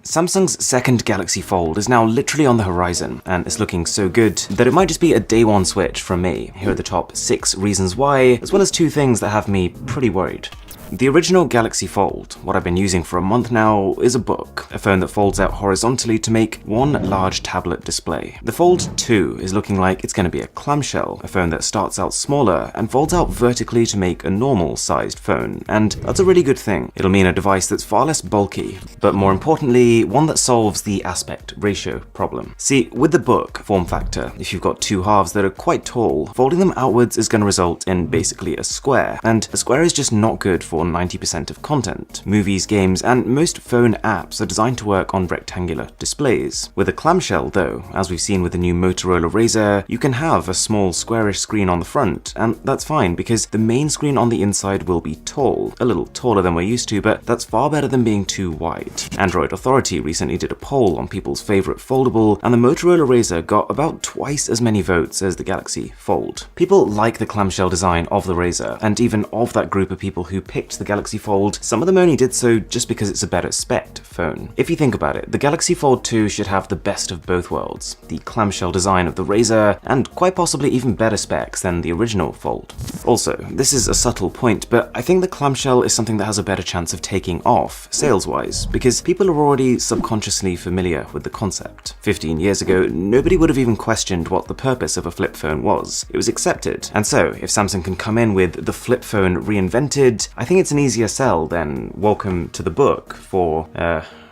Samsung's second Galaxy Fold is now literally on the horizon, and it's looking so good that it might just be a day one switch from me. Here are the top 6 reasons why, as well as 2 things that have me pretty worried. The original Galaxy Fold, what I've been using for a month now, is a book, a phone that folds out horizontally to make one large tablet display. The Fold 2 is looking like it's going to be a clamshell, a phone that starts out smaller and folds out vertically to make a normal sized phone, and that's a really good thing. It'll mean a device that's far less bulky, but more importantly, one that solves the aspect ratio problem. See, with the book form factor, if you've got 2 halves that are quite tall, folding them outwards is going to result in basically a square, and a square is just not good for 90% of content. Movies, games, and most phone apps are designed to work on rectangular displays. With a clamshell though, as we've seen with the new Motorola Razr, you can have a small squarish screen on the front, and that's fine because the main screen on the inside will be tall, a little taller than we're used to, but that's far better than being too wide. Android Authority recently did a poll on people's favorite foldable, and the Motorola Razr got about twice as many votes as the Galaxy Fold. People like the clamshell design of the Razr, and even of that group of people who picked the Galaxy Fold, some of them only did so just because it's a better spec'd phone. If you think about it, the Galaxy Fold 2 should have the best of both worlds, the clamshell design of the Razr, and quite possibly even better specs than the original Fold. Also, this is a subtle point, but I think the clamshell is something that has a better chance of taking off, sales-wise, because people are already subconsciously familiar with the concept. 15 years ago, nobody would have even questioned what the purpose of a flip phone was. It was accepted, and so if Samsung can come in with the flip phone reinvented, I think it's an easier sell than welcome to the book for,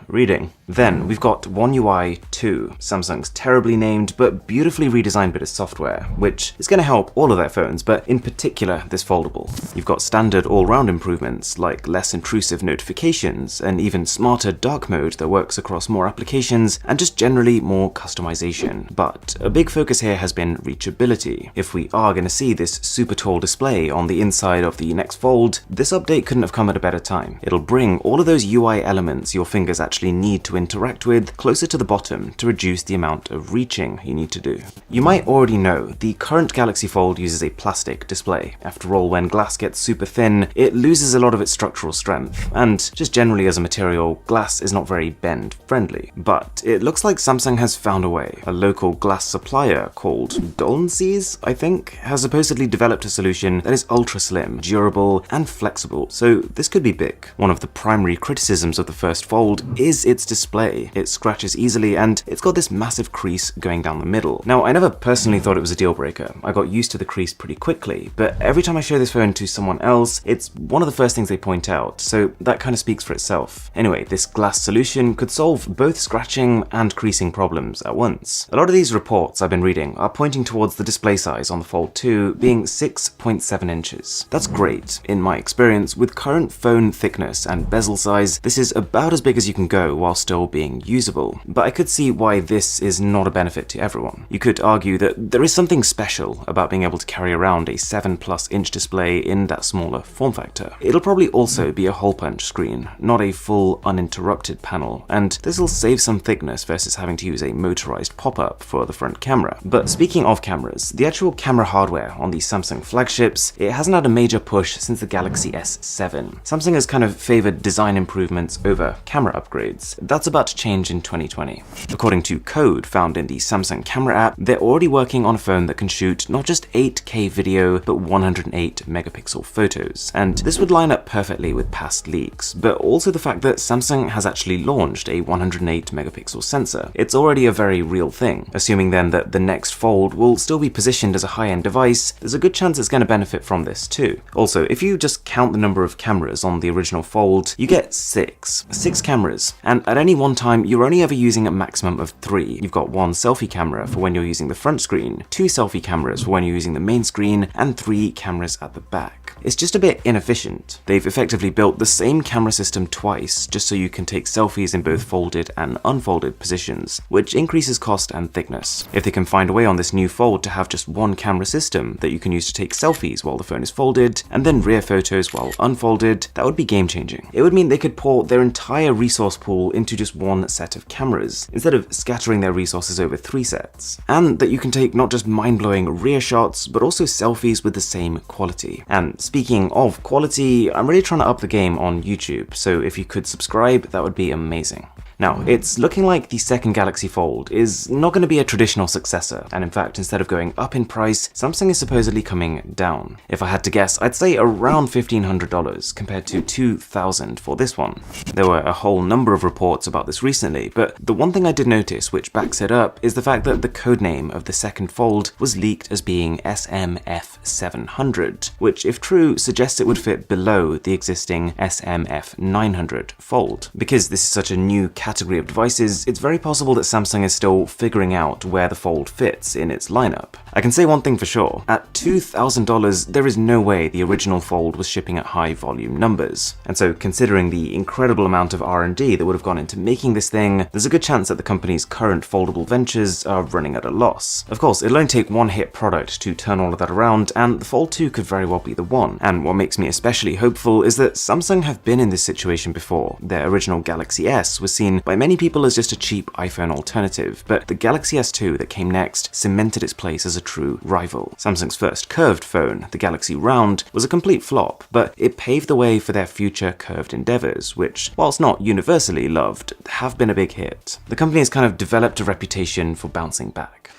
reading. Then we've got One UI 2, Samsung's terribly named but beautifully redesigned bit of software, which is going to help all of their phones, but in particular this foldable. You've got standard all-round improvements like less intrusive notifications, and even smarter dark mode that works across more applications, and just generally more customization. But a big focus here has been reachability. If we are going to see this super tall display on the inside of the next Fold, this update couldn't have come at a better time. It'll bring all of those UI elements your fingers actually need to interact with closer to the bottom to reduce the amount of reaching you need to do. You might already know the current Galaxy Fold uses a plastic display. After all, when glass gets super thin, it loses a lot of its structural strength, and just generally as a material, glass is not very bend friendly. But it looks like Samsung has found a way. A local glass supplier called Dolnsees, I think, has supposedly developed a solution that is ultra slim, durable, and flexible, so this could be big. One of the primary criticisms of the first Fold is its display. It scratches easily, and it's got this massive crease going down the middle. Now, I never personally thought it was a deal breaker. I got used to the crease pretty quickly, but every time I show this phone to someone else, it's one of the first things they point out, so that kind of speaks for itself. Anyway, this glass solution could solve both scratching and creasing problems at once. A lot of these reports I've been reading are pointing towards the display size on the Fold 2 being 6.7 inches. That's great. In my experience, with current phone thickness and bezel size, this is about as big as you can go while still being usable. But I could see why this is not a benefit to everyone. You could argue that there is something special about being able to carry around a 7+ inch display in that smaller form factor. It'll probably also be a hole punch screen, not a full uninterrupted panel, and this will save some thickness versus having to use a motorized pop-up for the front camera. But speaking of cameras, the actual camera hardware on these Samsung flagships, it hasn't had a major push since the Galaxy S7. Samsung has kind of favored design improvements over camera upgrades. That's about to change in 2020. According to code found in the Samsung camera app, they're already working on a phone that can shoot not just 8K video, but 108 megapixel photos. And this would line up perfectly with past leaks, but also the fact that Samsung has actually launched a 108 megapixel sensor. It's already a very real thing. Assuming then that the next Fold will still be positioned as a high-end device, there's a good chance it's going to benefit from this too. Also, if you just count the number of cameras on the original Fold, you get 6 cameras, and at any one time you're only ever using a maximum of 3. You've got 1 selfie camera for when you're using the front screen, 2 selfie cameras for when you're using the main screen, and 3 cameras at the back. It's just a bit inefficient. They've effectively built the same camera system twice just so you can take selfies in both folded and unfolded positions, which increases cost and thickness. If they can find a way on this new Fold to have just 1 camera system that you can use to take selfies while the phone is folded, and then rear photos while unfolded, that would be game changing. It would mean they could pour their entire resource pool into just 1 set of cameras, instead of scattering their resources over 3 sets. And that you can take not just mind-blowing rear shots, but also selfies with the same quality. And speaking of quality, I'm really trying to up the game on YouTube, so if you could subscribe, that would be amazing. Now, it's looking like the second Galaxy Fold is not going to be a traditional successor, and in fact, instead of going up in price, Samsung is supposedly coming down. If I had to guess, I'd say around $1,500 compared to $2,000 for this one. There were a whole number of reports about this recently, but the one thing I did notice which backs it up is the fact that the codename of the second Fold was leaked as being SMF700, which if true suggests it would fit below the existing SMF900 Fold. Because this is such a new category of devices, it's very possible that Samsung is still figuring out where the Fold fits in its lineup. I can say one thing for sure, at $2,000 there is no way the original Fold was shipping at high volume numbers. And so considering the incredible amount of R&D that would have gone into making this thing, there's a good chance that the company's current foldable ventures are running at a loss. Of course, it'll only take one hit product to turn all of that around, and the Fold 2 could very well be the one. And what makes me especially hopeful is that Samsung have been in this situation before. Their original Galaxy S was seen by many people as just a cheap iPhone alternative, but the Galaxy S2 that came next cemented its place as a true rival. Samsung's first curved phone, the Galaxy Round, was a complete flop, but it paved the way for their future curved endeavors, which, whilst not universally loved, have been a big hit. The company has kind of developed a reputation for bouncing back.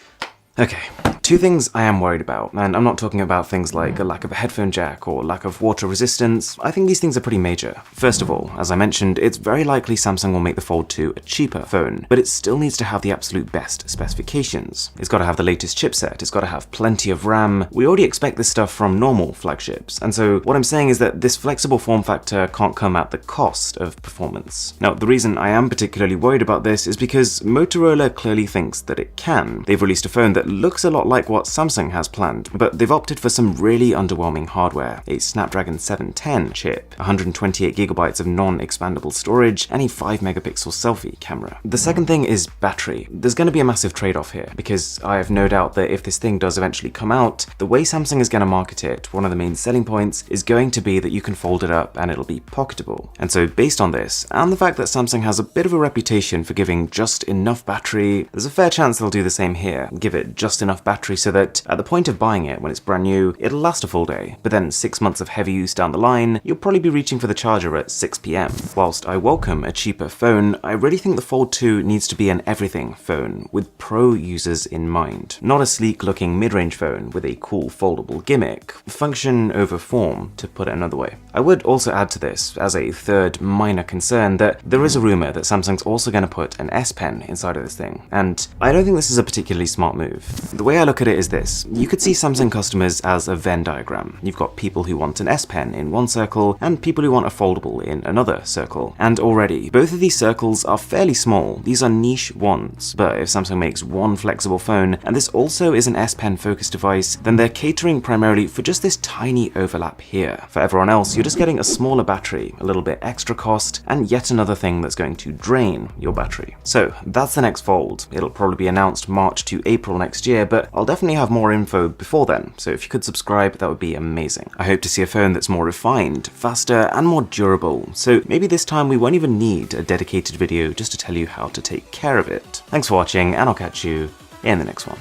Okay, two things I am worried about, and I'm not talking about things like a lack of a headphone jack or lack of water resistance. I think these things are pretty major. First of all, as I mentioned, it's very likely Samsung will make the Fold 2 a cheaper phone, but it still needs to have the absolute best specifications. It's got to have the latest chipset, it's got to have plenty of RAM. We already expect this stuff from normal flagships, and so what I'm saying is that this flexible form factor can't come at the cost of performance. Now, the reason I am particularly worried about this is because Motorola clearly thinks that it can. They've released a phone that looks a lot like what Samsung has planned, but they've opted for some really underwhelming hardware, a Snapdragon 710 chip, 128GB of non-expandable storage, and a 5-megapixel selfie camera. The second thing is battery. There's going to be a massive trade-off here, because I have no doubt that if this thing does eventually come out, the way Samsung is going to market it, one of the main selling points is going to be that you can fold it up and it'll be pocketable. And so based on this, and the fact that Samsung has a bit of a reputation for giving just enough battery, there's a fair chance they'll do the same here, give it just enough battery so that at the point of buying it when it's brand new, it'll last a full day, but then 6 months of heavy use down the line, you'll probably be reaching for the charger at 6 PM. Whilst I welcome a cheaper phone, I really think the Fold 2 needs to be an everything phone with pro users in mind, not a sleek looking mid-range phone with a cool foldable gimmick. Function over form, to put it another way. I would also add to this, as a third minor concern, that there is a rumor that Samsung's also going to put an S Pen inside of this thing, and I don't think this is a particularly smart move. The way I look at it is this: you could see Samsung customers as a Venn diagram. You've got people who want an S Pen in one circle and people who want a foldable in another circle. And already, both of these circles are fairly small. These are niche ones. But if Samsung makes one flexible phone and this also is an S Pen focused device, then they're catering primarily for just this tiny overlap here. For everyone else, you're just getting a smaller battery, a little bit extra cost, and yet another thing that's going to drain your battery. So that's the next Fold. It'll probably be announced March to April next year, but I'll definitely have more info before then, so if you could subscribe, that would be amazing. I hope to see a phone that's more refined, faster, and more durable, so maybe this time we won't even need a dedicated video just to tell you how to take care of it. Thanks for watching, and I'll catch you in the next one.